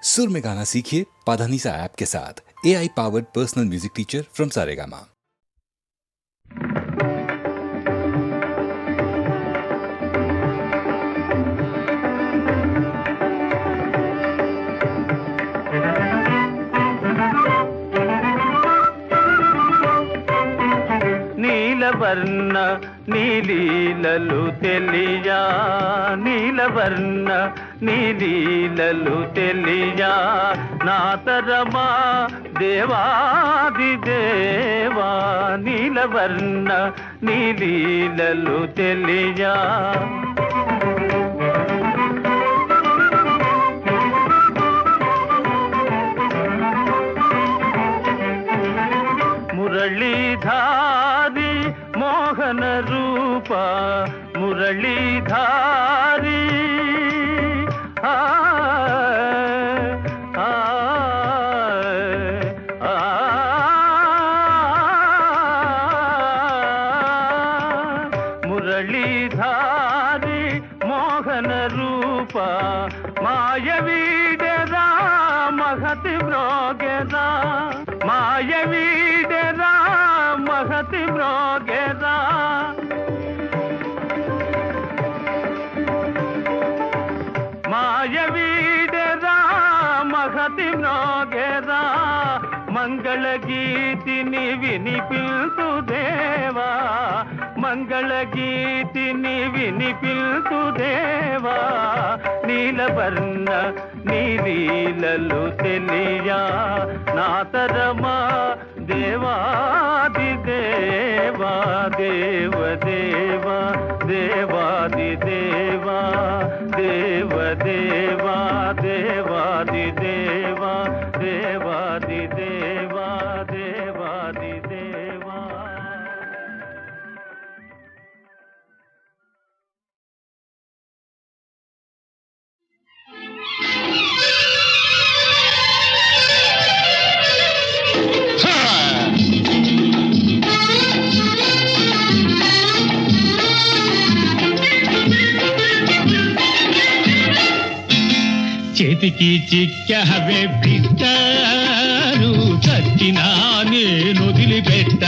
सुर में गाना सीखिए पाधानीसा ऐप के साथ। AI powered personal music teacher from Saregama. నీలవర్ణ నీలీలలు తెలియా నీలవర్ణ నీలీలలు తెలియా నాతరమా దేవాది దేవా నీలవర్ణ నీలీలలు తెలియా మురళీధారి మోహన రూప మురళీధారి ఆ ఆ ఆ మురళీధారి మోహన రూప మాయవీడరా మహతి మ్రోగెరా మాయవీడరా మహతి మ్రోగెరా మాయవీడరా మహతి మ్రోగెరా మంగళ గీతిని వినిపిల్తు దేవా మంగళ గీతిని వినిపిల్తు దేవా నీలవర్ణ నీలీలలు తెలియా నాతరమా దేవాది దేవా దేవ దేవా దేవాది దేవా దేవ దేవా దేవాది దేవా దేవాది దేవా దేవాది దేవా చేతికి చిక్కవే బిడ్డాను చచ్చినా నేను వదిలిపెట్ట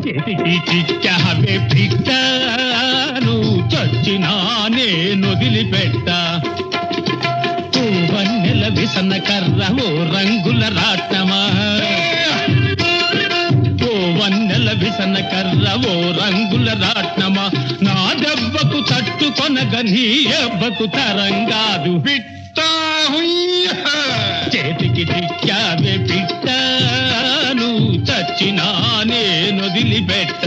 చేతికి చిక్కవే బిడ్డాను చచ్చినా నేను వదిలిపెట్ట వన్నెల విసన కర్ర ఓ రంగుల రాట్నమా ఓ వన్నెల విసన కర్ర ఓ రంగుల రాట్నమా నా దెబ్బకు తట్టుకొనగ నీ దెబ్బకు తరంగాదు పిట్ట చేతికి చిక్కావే పిట్టాను చచ్చినా నేను వదిలిపెట్ట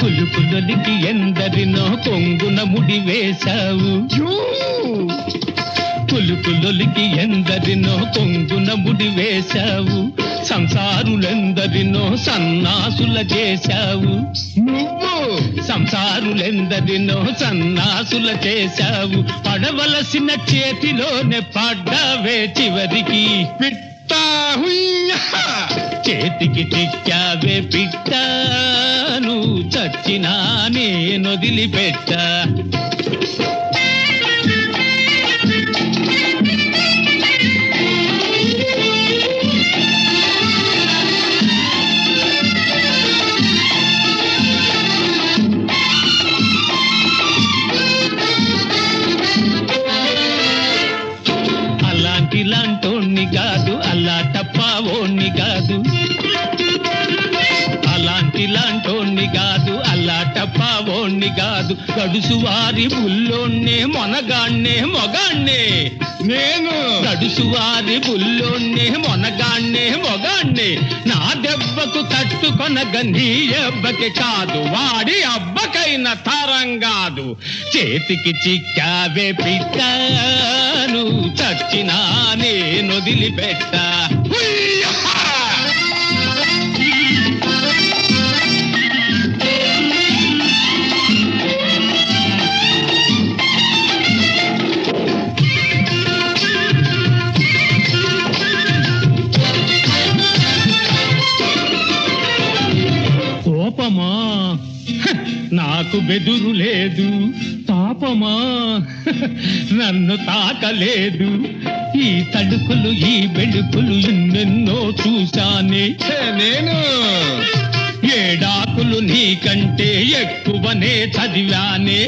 కులుకులొలికి ఎందరినో కొంగున ముడి వేశావు కులుకులొలికి ఎందరినో కొంగున ముడి వేశావు సంసారులెందరినో సన్నాసుల చేశావు నువ్వు సంసారులెందరినో సన్నాసుల చేశావు పడవలసిన చేతిలోనే పడ్డావే చివరికి చేతికి చిక్కావే పిట్టాను చచ్చినా నేను వదిలిపెట్ట అలాంటిలాంటోణ్ణి కాదు అల్లా టప్పావోణ్ణి కాదు అలాంటిలాంటోణ్ణి కాదు అల్లా టప్పావోణ్ణి కాదు గడుసు వారి బుల్లోన్నే మొనగాన్నే మొగాన్నే నేను గడుసు వారి బుల్లోన్నే మొనగాన్నే మొగాన్నే నా దెబ్బకు తట్టుకొనగ నీ దెబ్బకి కాదు వాడి అబ్బకైన తరంగాదు చేతికి చిక్కావే పిట్టాను చచ్చినా నేను వదిలిపెట్ట కోపమా నాకు బెదురు లేదు, తాపమా నన్ను తాకలేదు. ఈ తడుకులు ఈ బెడుకులు ఎన్నెన్నో చూశానే నేను. ఏడాకులు నీకంటే ఎక్కువనే చదివానే,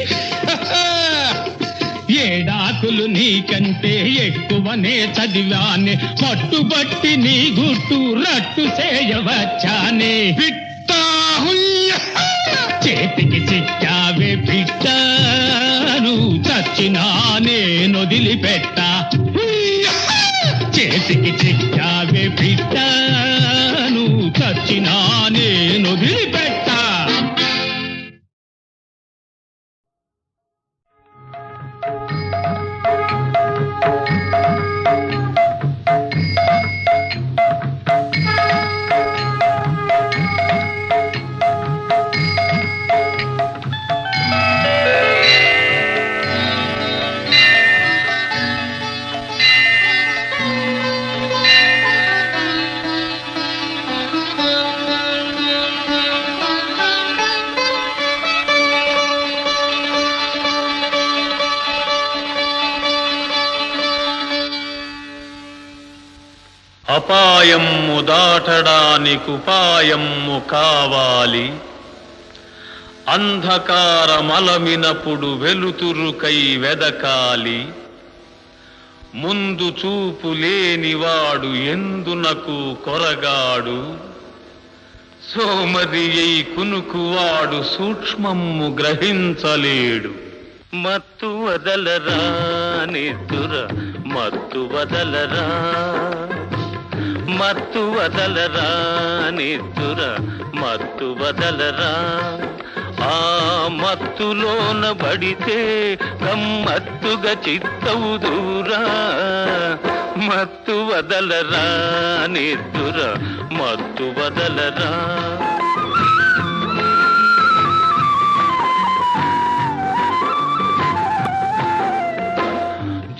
ఏడాకులు నీకంటే ఎక్కువనే చదివానే. పట్టుబట్టి నీ గుట్టు రట్టు చేయవచ్చానే. చేతికి చిక్కావే పిట్ట, నువ్వు చచ్చినా నేను వదిలిపెట్టా. చేతికి చిక్కావే పిట్ట, నువ్వు చచ్చినా నేను వదిలిపెట్టా. అపాయము దాటడానికి ఉపాయము కావాలి. అంధకారమలమినప్పుడు వెలుతురుకై వెదకాలి. ముందు చూపు లేనివాడు ఎందునకు కొరగాడు. సోమరి అయి కునుకువాడు సూక్ష్మము గ్రహించలేడు. మత్తు వదలరా నిద్దుర మత్తు వదలరా, మత్తు వదలరా నిద్దుర మత్తు వదలరా. ఆ మత్తులోన పడితే గమ్మత్తుగా చిత్తవుదురా. మత్తు వదలరా నిద్దుర మత్తు వదలరా.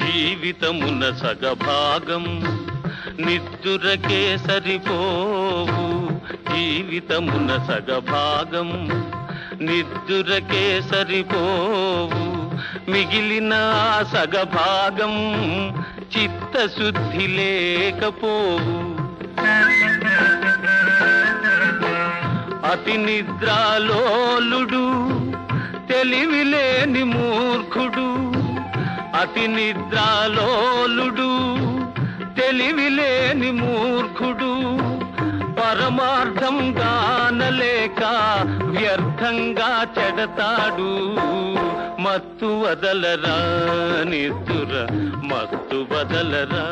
జీవితమున సగభాగం నిద్దురకే సరిపోవు. జీవితమున సగభాగం నిద్దురకే సరిపోవు. మిగిలిన సగభాగం చిత్తశుద్ధి లేకపోవు. అతి నిద్రాలోలుడు తెలివిలేని మూర్ఖుడు. అతి నిద్రాలోలుడు తెలివిలేని మూర్ఖుడు. పరమార్థం గానలేక వ్యర్థంగా చెడతాడు. మత్తు వదలరా నిద్దుర మత్తు వదలరా.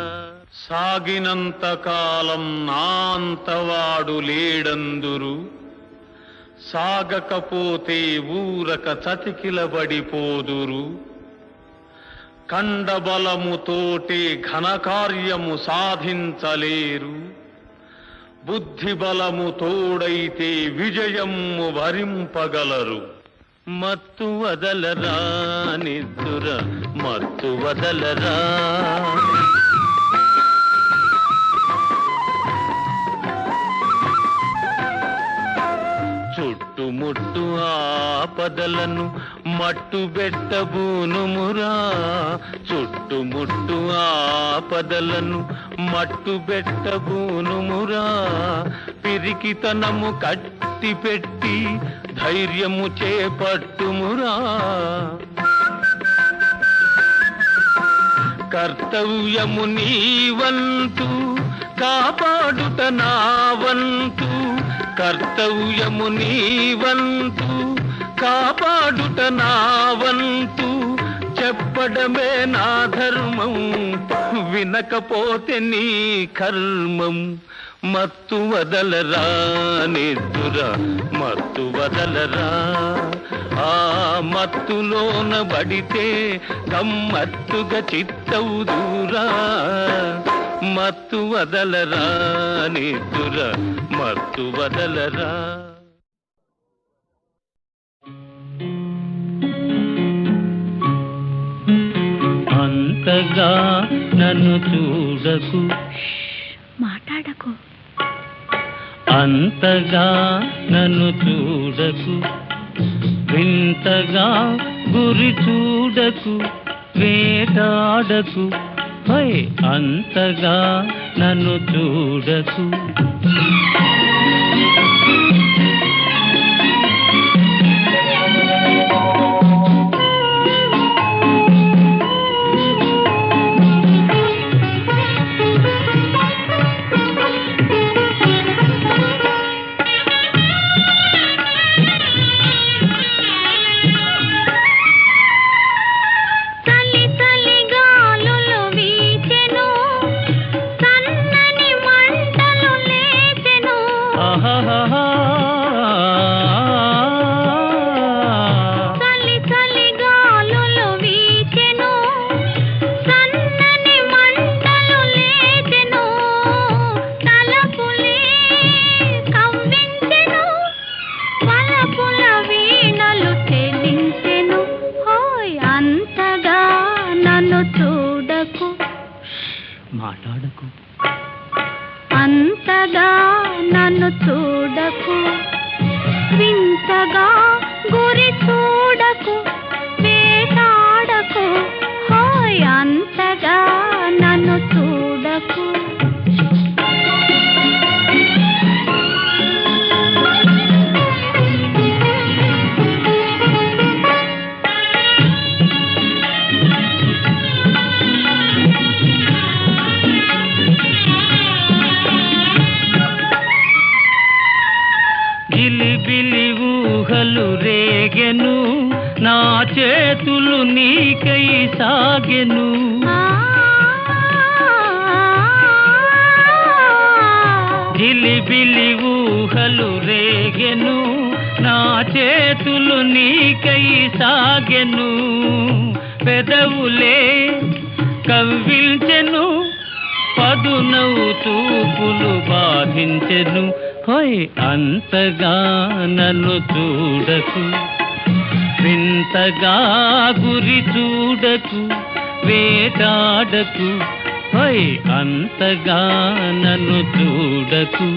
సాగినంత కాలం నాంతవాడు లేడందురు. సాగకపోతే ఊరక చతికిలబడిపోదురు. కండబలముతోటే ఘనకార్యము సాధించలేరు. బుద్ధి బలము తోడైతే విజయము వరింపగలరు. మత్తు వదలరా నిద్దుర మత్తు వదలరా. చుట్టుముట్టు ఆపదలను మట్టు బెట్టబూనుమురా. చుట్టుముట్టు ఆపదలను మట్టు బెట్టబూనుమురా. పిరికితనము కట్టి పెట్టి ధైర్యము చేపట్టుమురా. కర్తవ్యము నీ వంతు కాపాడుట నా వంతు. కర్తవ్యము నీ వంతు కాపాడుట నా వంతు. చెప్పడమే నా ధర్మం, వినకపోతే నీ కర్మం. మత్తు వదలరా నిద్దుర మత్తు వదలరా. ఆ మత్తులోన బడితే గమ్మత్తుగా చిత్తవుదురా. మత్తు వదలరా నిద్దుర మత్తు వదలరా. అంతగా నన్ను చూడకు, మాట్లాడకు. అంతగా నన్ను చూడకు, వింతగా గురి చూడకు, వేటాడకు, హై అంతగా నన్ను చూడకు. మాట్లాడకు, అంతగా నన్ను చూడకు, వింతగా గురి చూడకు, వేటాడకు, హాయ్ అంతగా నన్ను చూడకు. గిలిబిలి ఊహలు రేగెను, నా చేతులు నీకై సాగెను. గిలిబిలి ఊహలు రేగెను, నా చేతులు నీకై సాగెను. పెదవులే కవ్వించెను, పదునవు చూపులు బాధించెను, హోయ్ అంతగా నన్ను చూడకు, వింతగా గురి చూడకు, వేటాడకు, హోయ్ అంతగా నన్ను చూడకు.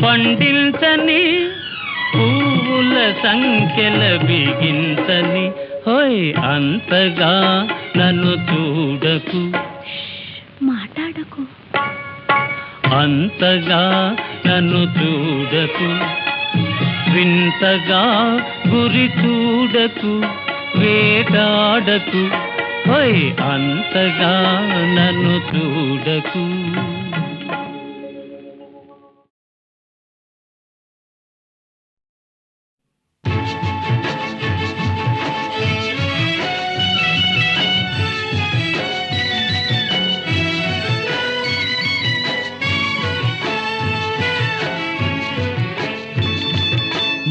పండించని పువ్వుల సంఖ్యల బిగించని, హోయ్ అంతగా నన్ను చూడకు, మాట్లాడకు, అంతగా నన్ను చూడకు, వింతగా గురి చూడకు, వేటాడకు, హోయ్ అంతగా నన్ను చూడకు.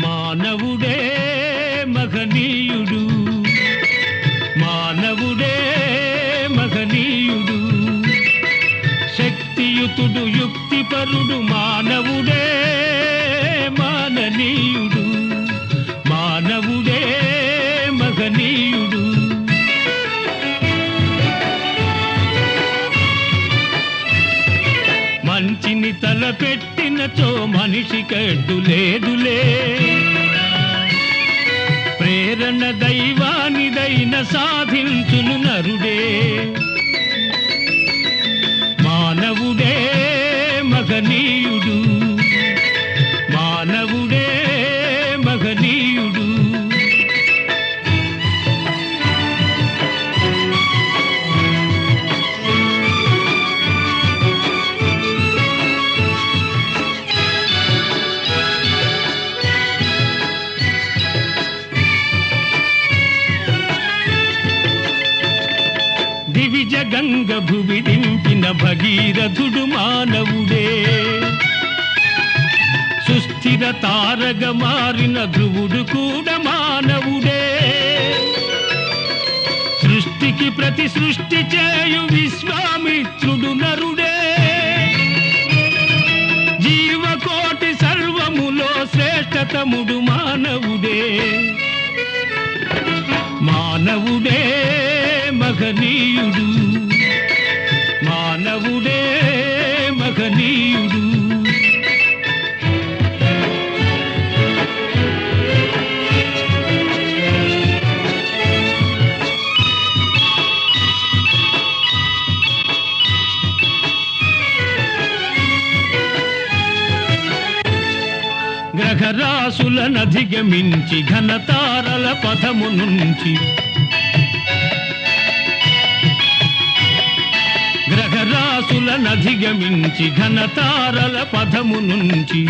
మానవుడే మహనీయుడు, మానవుడే మహనీయుడు, శక్తియుతుడు యుక్తిపరుడు, మానవుడే మాననీయుడు, మానవుడే మహనీయుడు. మంచిని తలపెట్టినచో మనిషికడ్డు లేదులే, ప్రేరణ దైవానిదైన సాధించును నరుడే. మానవుడే మహనీయుడు, మానవుడే మహనీయుడు. దివిజ గంగ భువి దింపిన భగీరథుడు మానవుడే, సుస్థిర తారగ మారిన ధ్రువుడు కూడా మానవుడే, సృష్టికి ప్రతి సృష్టి చేయు విశ్వామిత్రుడు నరుడే, జీవకోటి సర్వములో శ్రేష్టతముడు మానవుడే, మానవుడే మహనీయుడు, మానవుడే మహనీయుడు. గ్రహరాసులనధిగమించి ఘనతారల పథము నుంచి, గ్రహరాసులనధిగమించి ఘనతారల పథము నుంచి,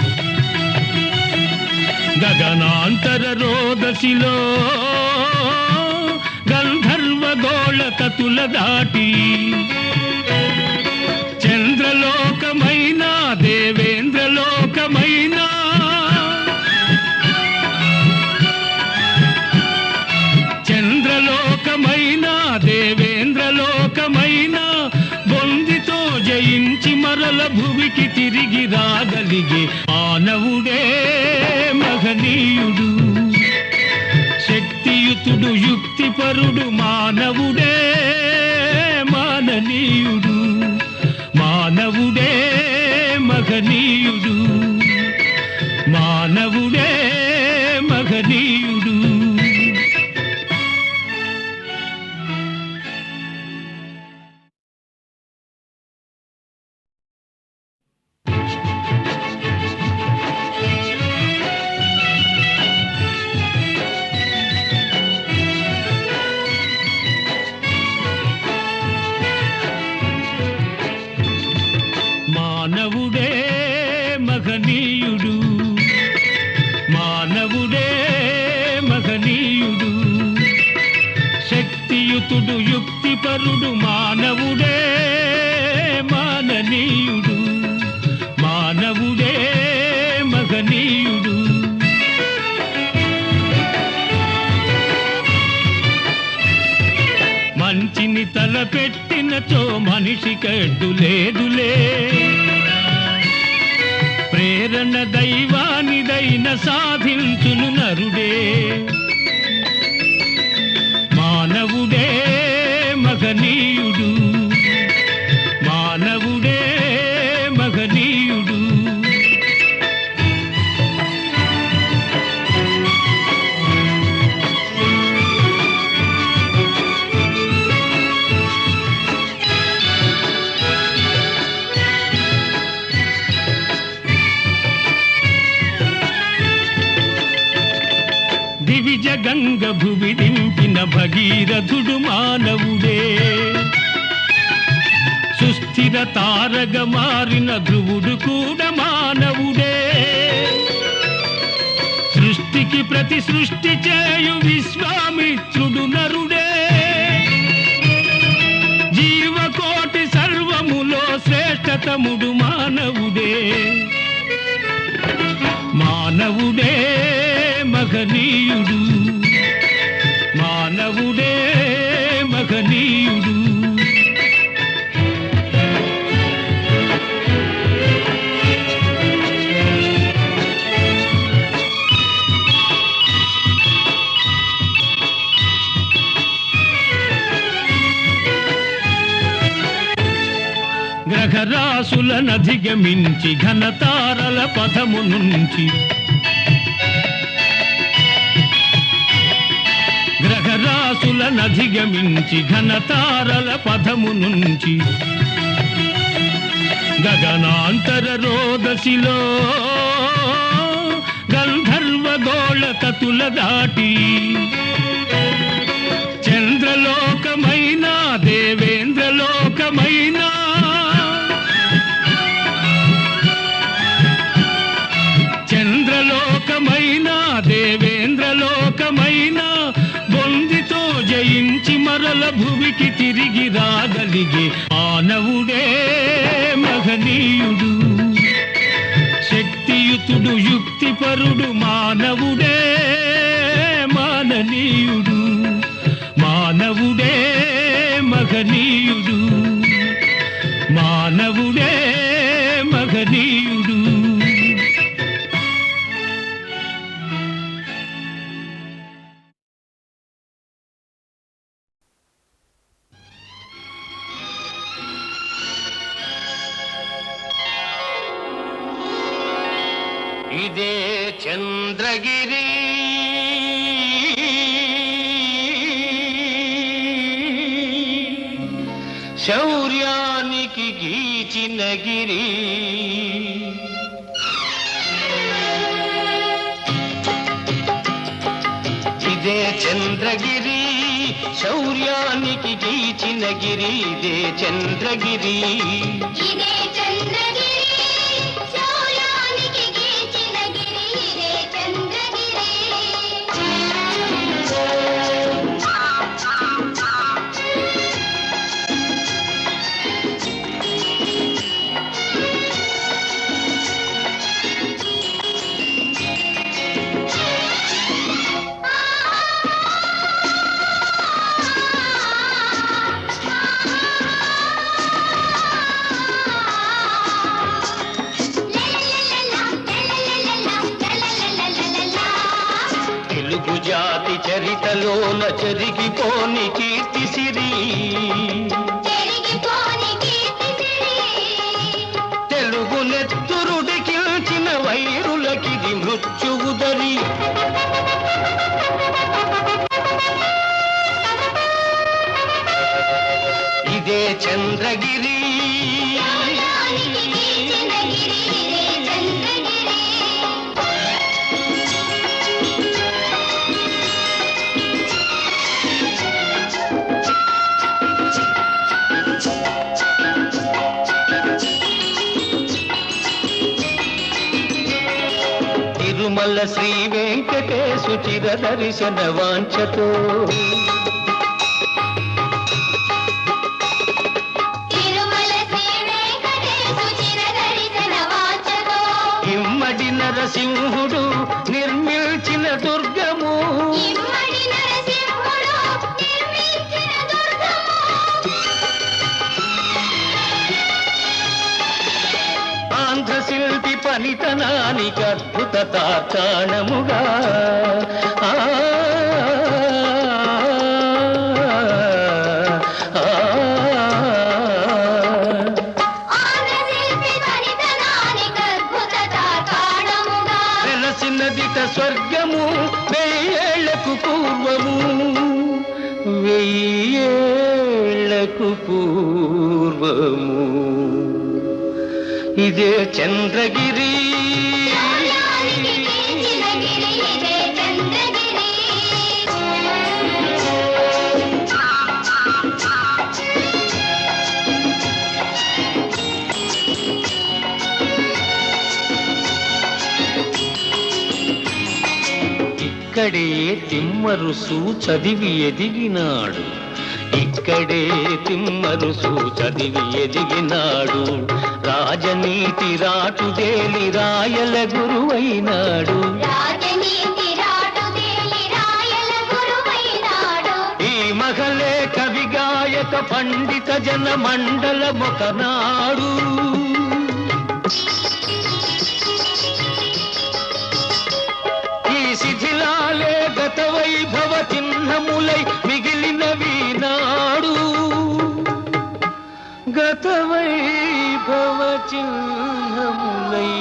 గగనాంతర రోదసిలో గంధర్వ గోళ తతుల దాటి, చంద్రలోకమైనా దేవేంద్రలోకమైనా, చంద్రలోకమైనా దేవేంద్రలోకమైనా బొందితో జయించి మరల భువికి తిరిగి రాగలిగే మానవుడే మహనీయుడు, శక్తియుతుడు యుక్తిపరుడు మానవుడే మాననీయుడు, మానవుడే మహనీయుడు, మానవుడే మహనీయుడు. మానవుడే మహనీయుడు, మానవుడే మహనీయుడు, శక్తియుతుడు యుక్తిపరుడు మానవుడే మాననీయుడు, మానవుడే మహనీయుడు. మంచిని తలపెట్టినచో మనిషికడ్డు లేదులే, ప్రేరణ దైవానిదైన సాధించును నరుడే, మానవుడే మహనీయుడు, మానవుడే మహనీయుడు. దివిజ గంగ భువి దింపిన భగీరథుడు మానవుడే, సుస్థిర తారగ మారిన ధ్రువుడు కూడా మానవుడే, సృష్టికి ప్రతి సృష్టి చేయు విశ్వామిత్రుడు నరుడే, జీవకోటి సర్వములో శ్రేష్టతముడు మానవుడే, మానవుడే మహనీయుడు, మానవుడే మహనీయుడు. గ్రహరాసులనధిగమించి ఘనతారల పథము నుంచి, గ్రహరాసులనధిగమించి ఘనతారల పథము నుంచి, గగనాంతర రోదసిలో గంధర్వ గోళ తతుల దాటి, చంద్రలోకమైనా దేవేంద్రలోకమైనా, చంద్రలోకమైనా దేవేంద్రలోకమైనా బొందితో జయ జయించి మరల భువికి తిరిగి రాగలిగే మానవుడే మహనీయుడు. శక్తియుతుడు యుక్తిపరుడు మానవుడే మాననీయుడు. మానవుడే మహనీయుడు. మానవుడే మహనీయుడు. ఇదే చంద్రగిరి శౌర్యానికి గీచిన గిరి. ఇదే చంద్రగిరి శౌర్యానికి గీచిన గిరి. ఇదే చంద్రగిరి. ఇదే చంద్రగిరి శౌర్యానికి గీచిన గిరి. ఇదే చంద్రగిరి. తెలుగు జాతి చరితలోన చెరిగిపోని కీర్తి సిరి. చెరిగిపోని కీర్తిసిరి. తెలుగు నెత్తురుడికిల్చిన వైరులకిది మృత్యువుదరి. ఇదే చంద్రగిరి. శౌర్యానికి గీచిన గిరి. ఇదే చంద్రగిరి. తిరుమల శ్రీ వెంకటేశు చిర దర్శన వాంఛతో. తిరుమల శ్రీ వెంకటేశు చిర దర్శన వాంఛతో. ఇమ్మడి నరసింహుడు నిర్మించిన దుర్గము. ఇమ్మడి నరసింహుడు నిర్మించిన దుర్గము. ఆంధ్ర శిల్పి పనితనానికి అద్భుత తార్కాణముగా. ఆ, ఆ, ఆంధ్రశిల్పి పరితనానికి అద్భుత తార్కాణముగా. వెలసినదిట స్వర్గము వెయ్యేళ్లకు పూర్వము. వెయ్యేళ్లకు పూర్వము. ఇదే చంద్రగిరి. శౌర్యానికి గీచిన గిరి. ఇదే చంద్రగిరి. ఇక్కడే తిమ్మరుసు చదివి ఎదిగినాడు. ఇక్కడే తిమ్మరుసు చదివి ఎదిగినాడు. రాజనీతి రాటుదేలి రాయల గురువైనాడు. రాజనీతి రాటుదేలి రాయల గురువైనాడు. ఈ మగలే కవి గాయక పండిత జన మండల మొకనాడు. ఈ శిథిలాలే గత వైభవ చిహ్నములై మిగిలినవి నాడు. గత వైభవ చిహ్నములై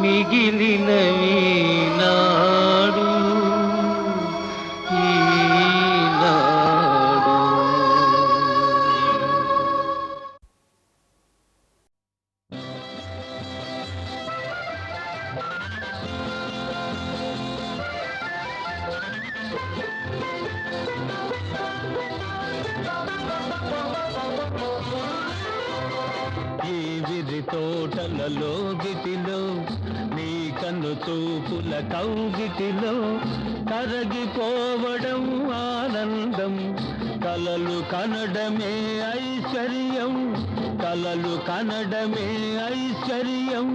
మిగిలినవి నాడు. ఈనాడు. ఈ విరి తోటలలో గిటిలో నీ కన్ను చూపుల కౌగిటిలో కరగిపోవడం ఆనందం కలలు కనడమే ఐశ్వర్యం కలలు కనడమే ఐశ్వర్యం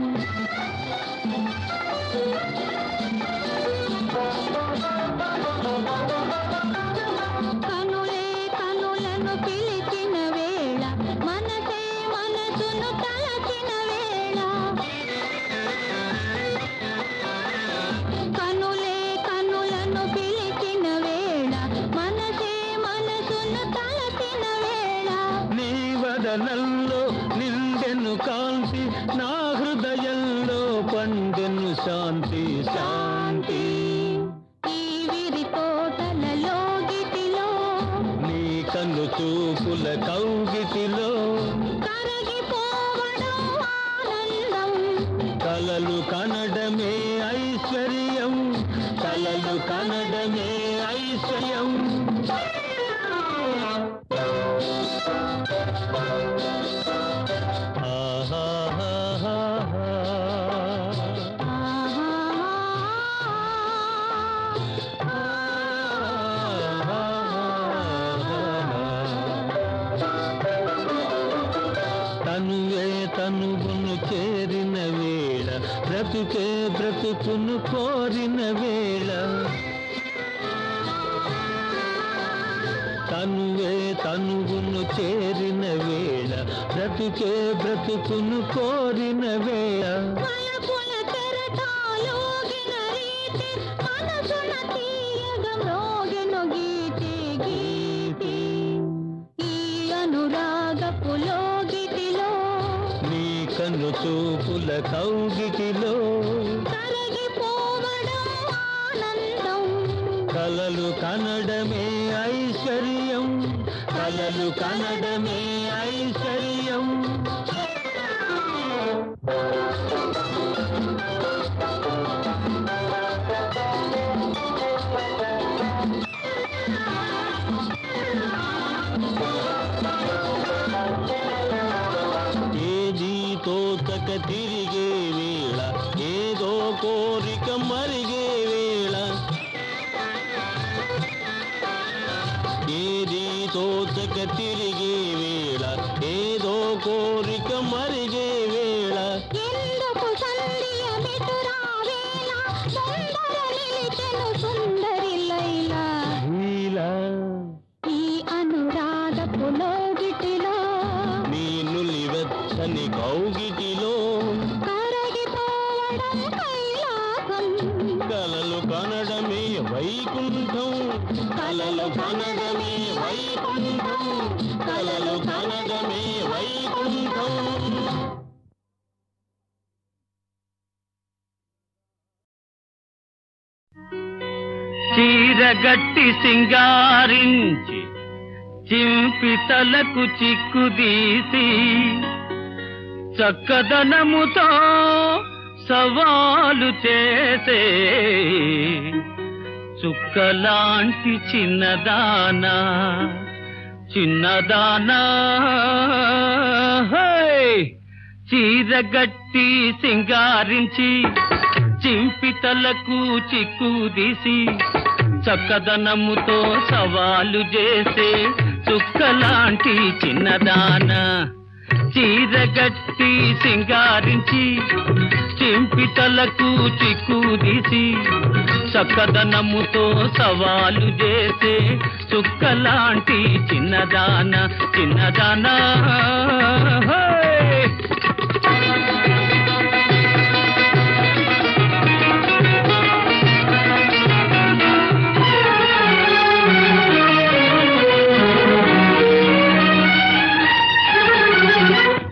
కనులే కనులను పిలిచిన వేళ మనసే మనసును తలచిన వేళ కనులే కనులను పిలిచిన వేళ మనసే మనసును తలచిన వేళ నీ వదనంలో నిండెను కాంతి నా హృదయంలో పండెను శాంతి శాంతి ఈ విరి తోటలలో గిటిలో నీ కన్ను చూపుల కౌగిటిలో కరగిపోవడం ఆనందం కలలు కనడమే ఐశ్వర్యం కలలు కనడమే ఐశ్వర్యం తనువే తనువును చేరిన వేళ బ్రతుకే బ్రతుకును కోరిన వేళ తనువే తనువును చేరిన వేళ బ్రతుకే బ్రతుకును కోరిన వేళ వలపుల కెరటాలోగిన రీతి మనసున తీయగా మ్రోగెను గీతి గీతి ఈ అనురాగపు లోగిటిలో నీ కన్ను చూపుల కౌగిటిలో కరగిపోవడం ఆనందం కలలు కనడమే ఐశ్వర్యం కలలు కనడమే ఐశ్వర్యం ఏది తోచక తిరిగే వేళ ఏదో కోరిక మరిగే వేళ ఏది తోచక తిరిగే వేళ ఏదో కోరిక మరిగే వేళ ఎందుకు సంధ్య మిటురా వేళ సుందర నిలిచెను సుందరి లైలా నీలా ఈ అనురాగపు లోగిటిలో నీ నులివెచ్చని కౌగిటిలో కరగిపోవడం కైలాసం కలలు కనడమే వైకుంఠం కలలు కనడమే వైకుంఠం కలలు కనడమే వైకుంఠం చీరగట్టి సింగారించి చింపి తలకు చిక్కుదీసి చక్కదనముతో సవాలు చేసే చుక్కలాంటి చిన్నదానా చిన్నదానా చీరగట్టి సింగారించి చింపితలకు చిక్కుదీసి చక్కదనముతో సవాలు చేసే చుక్కలాంటి చిన్నదానా చీరగట్టి సింగారించి చింపితలకు చిక్కుదీసి చక్కదనముతో సవాలు చేసే చుక్కలాంటి చిన్నదానా చిన్నదానా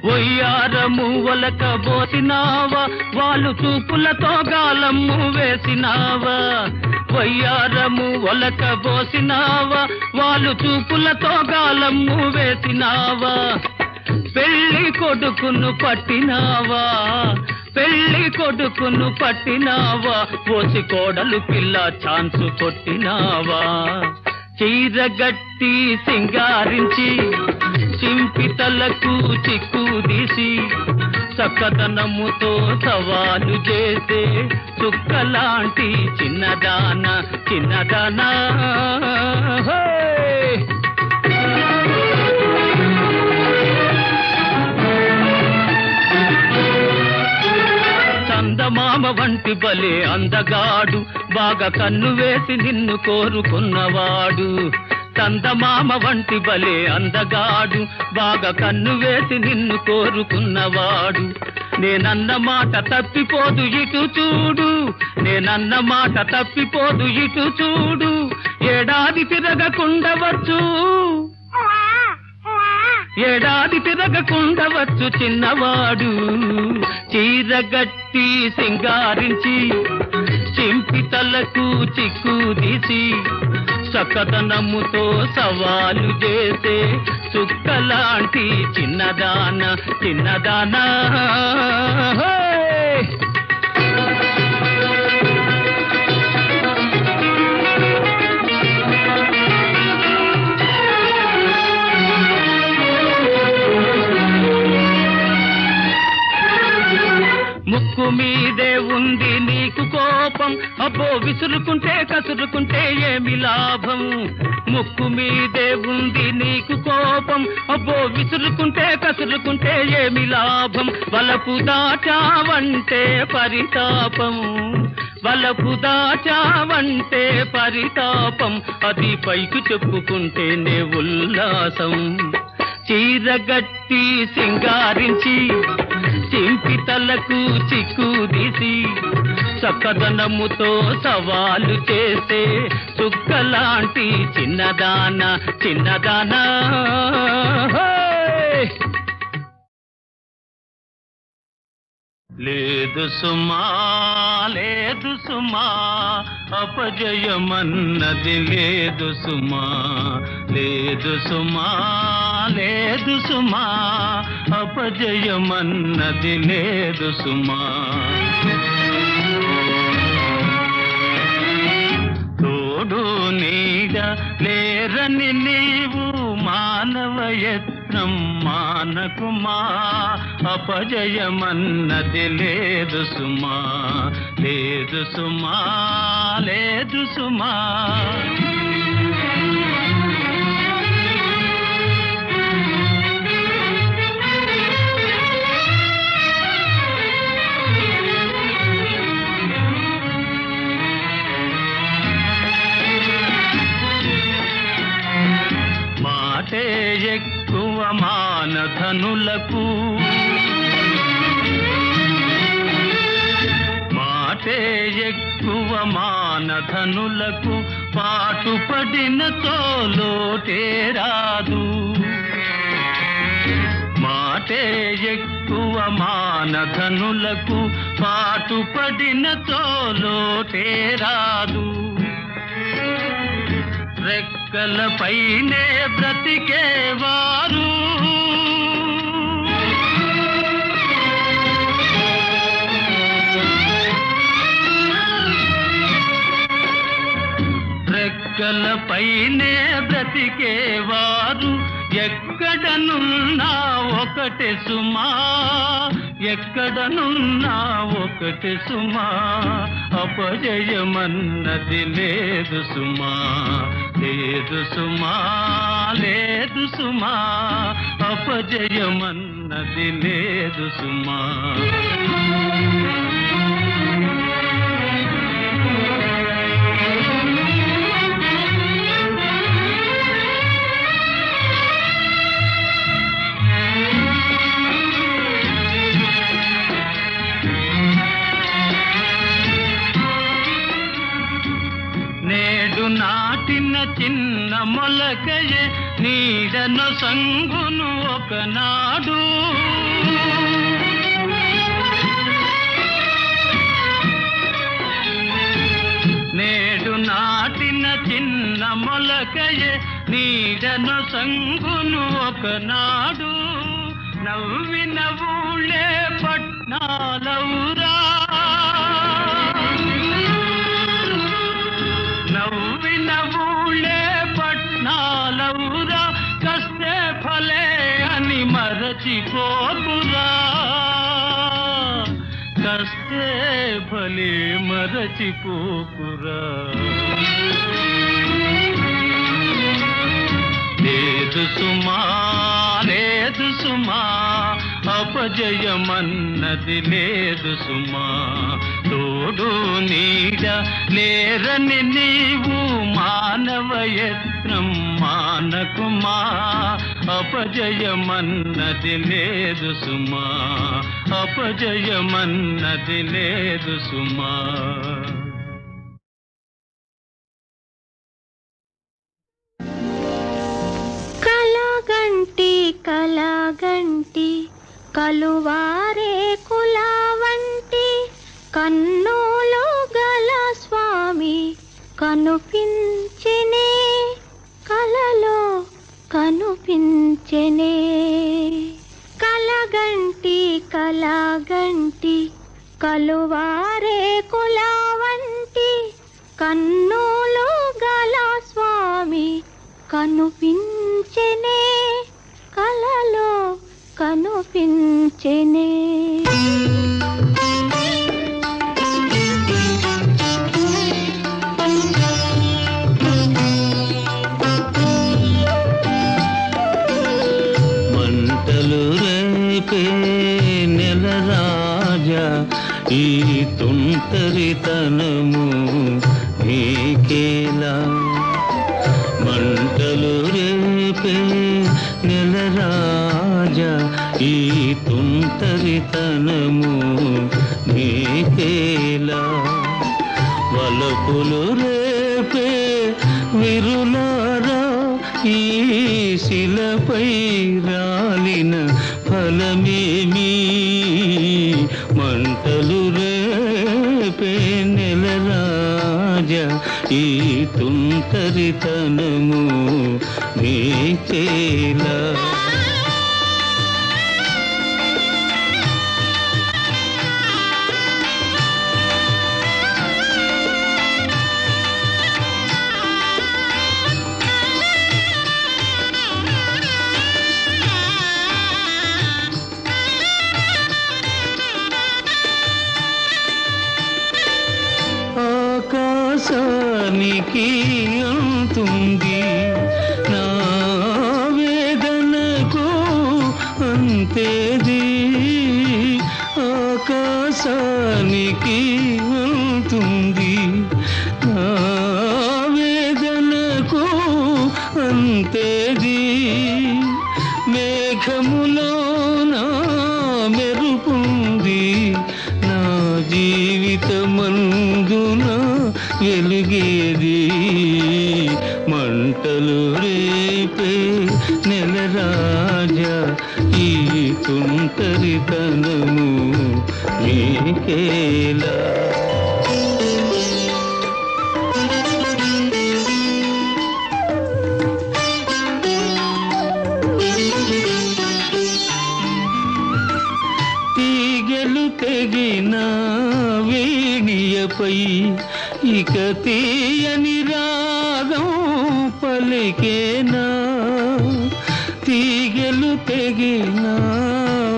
వయ్యారము ఒలకబోసినావా వాళ్ళు చూపులతో గాలమ్ము వేసినావా వయ్యారము ఒలకబోసినావా వాళ్ళు చూపులతో గాలమ్ము వేసినావా పెళ్లి కొడుకును పట్టినావా పెళ్లి కొడుకును పట్టినావా పోసి కోడలు పిల్ల ఛాన్సు కొట్టినావా చీరగట్టి సింగారించి చింపితలకు చిక్కుదీసి చక్కదనముతో సవాలు చేసే చుక్కలాంటి చిన్నదాన చిన్నదానా చందమామ వంటి బలే అందగాడు బాగా కన్ను వేసి నిన్ను కోరుకున్నవాడు చందమామ వంటి బలే అందగాడు బాగా కన్ను వేసి నిన్ను కోరుకున్నవాడు నేనన్న మాట తప్పిపోదు ఇటు చూడు నేనన్న మాట తప్పిపోదు ఇటు చూడు ఏడాది తిరగకుండవచ్చు ఏడాది తిరగకుండవచ్చు చిన్నవాడు చీరగట్టి సింగారించి చింపితలకు చిక్కుదీసి చక్కదనముతో సవాలు చేసే చుక్కలాంటి చిన్నదాన చిన్నదానా ముక్కు మీదే ఉంది నీకు కోపం అబ్బో విసురుకుంటే కసురుకుంటే ఏమి లాభం ముక్కు మీదే ఉంది నీకు కోపం అబ్బో విసురుకుంటే కసురుకుంటే ఏమి లాభం వలపు దాచావంటే పరితాపం వలపు దాచావంటే పరితాపం అది పైకి చెప్పుకుంటేనే ఉల్లాసం చీరగట్టి సింగారించి చింపితలకు చిక్కుదీసి చక్కదనముతో సవాలు చేసే చుక్కలాంటి చిన్నదాన చిన్నదానా లేదు సుమా లేదు సుమా అపజయమన్నది లేదు సుమా లేదు సుమా లేదు సుమా అపజయమన్నది లేదు సుమా తోడు నీడ లేరని నీవు మానవయత్నం మానకుమా అపజయమన్నది లేదు సుమా లేదు సుమా లేదు సుమా మాటే ఎక్కువ మానధనులకు మాటే ఎక్కువ మానధనులకు పాటుపడిన తోలోటే రాదు మాటే ఎక్కువ మానధనులకు పాటుపడిన తోలోటే రాదు రెక్కలపైనే బ్రతికేవారు రెక్కలపైనే బ్రతికేవారు ఎక్కడనున్నా ఒకటే సుమా ఎక్కడనున్నా ఒకటే సుమా అపజయమన్నది లేదు సుమా లేదు సుమా లేదు సుమా అపజయమన్నది లేదు సుమా నేడు నాటిన చిన్న మొలకయే నీడను సంగును ఒకనాడు నేడు నాటిన చిన్న మొలకయే నీడను సంగును ఒకనాడు నవ్విన ఊళ్ళే పట్నాలవురా నవ్విన ఊళ్ళే పట్నాలవురా కస్తే ఫలే మరచిపోకురా, కష్టే భలే మరచిపోకురా. లేదు సుమా, లేదు సుమా, అపజయమన్నది లేదు సుమా. తోడు నీడ లేరని నీవు మానవ యత్నం మానకుమా. అపజయమన్నది లేదు సుమా, అపజయమన్నది లేదు సుమా. కలగంటి కలువారే కులా వంటి కన్నులు గల స్వామి కనుపించెనే, కలలో కనుపించెనే. కలగంటి కలువారే కులా వంటి కన్నులు గల స్వామి కనుపించెనే, కలలో కనుపించెనే. మంటలు రేపే నెల రాజా, ఈ తుంటరితనము నీకేలా. మంటలు రేపే నెల రాజా, ఈ తుంటరితనము నీకేలా. వలపులు రేపే విరులారా, ఈ శిలపై రాలిన ఫలమేమి. మంటలు రేపే నెల రాజా, ఈ తుంటరితనము నీకేలా. ఆకాశానికి అంతుంది నా వేదనకు అంతేది. ఆకాశానికి అంతుంది నా వేదనకు అంతేది. మేఘములో నా మెరుపుంది, నా జీవితమందున వెలుగేది. మంటలు రేపే నెల రాజా, ఈ తుంటరితనము నీకేలా. తీగలు తెగిన వీణియపై ఇక తీయని రాగం పలికేనా. తీగలు తెగిన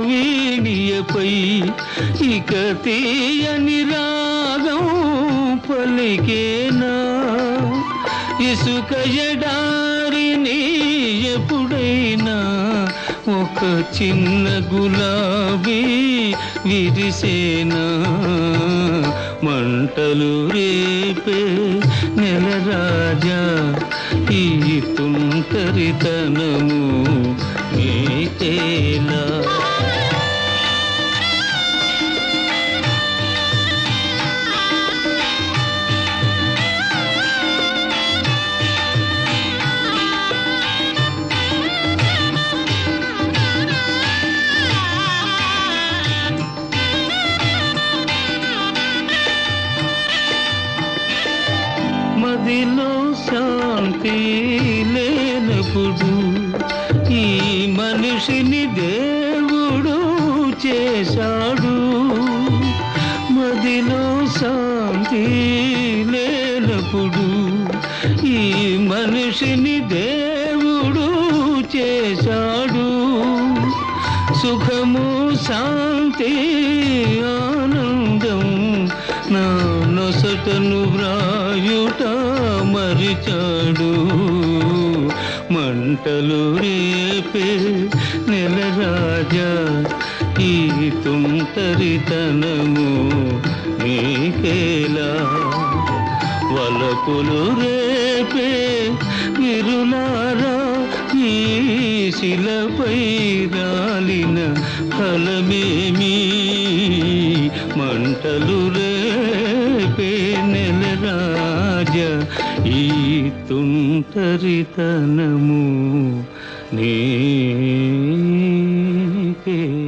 వీణియపై ఇక తీయని రాగం పలికేనా. ఇసుక ఎడారిని ఎప్పుడైనా ఒక చిన్న గులాబీ విరిసేనా. మంటలు రేపే నెల రాజా, ఈ తుంటరితనము నీకేలా. మదిలో శాంతి లేనప్పుడు ఈ మనిషిని దేవుడు చేశాడు. మదిలో శాంతి లేనప్పుడు ఈ మనిషిని దేవుడు చేశాడు. సుఖము శాంతి ఆనందం నా నొసటను వ్రాయుట మరిచాడు మంటలు రేపే నెల రాజా ఈ తుంటరితనము నీకేలా వలపులు రేపే విరులారా ఈ శిలపై రాలిన ఫలమేమి మంటలు రేపే నెల రాజా ఈ తుంటరితనము నీకేలా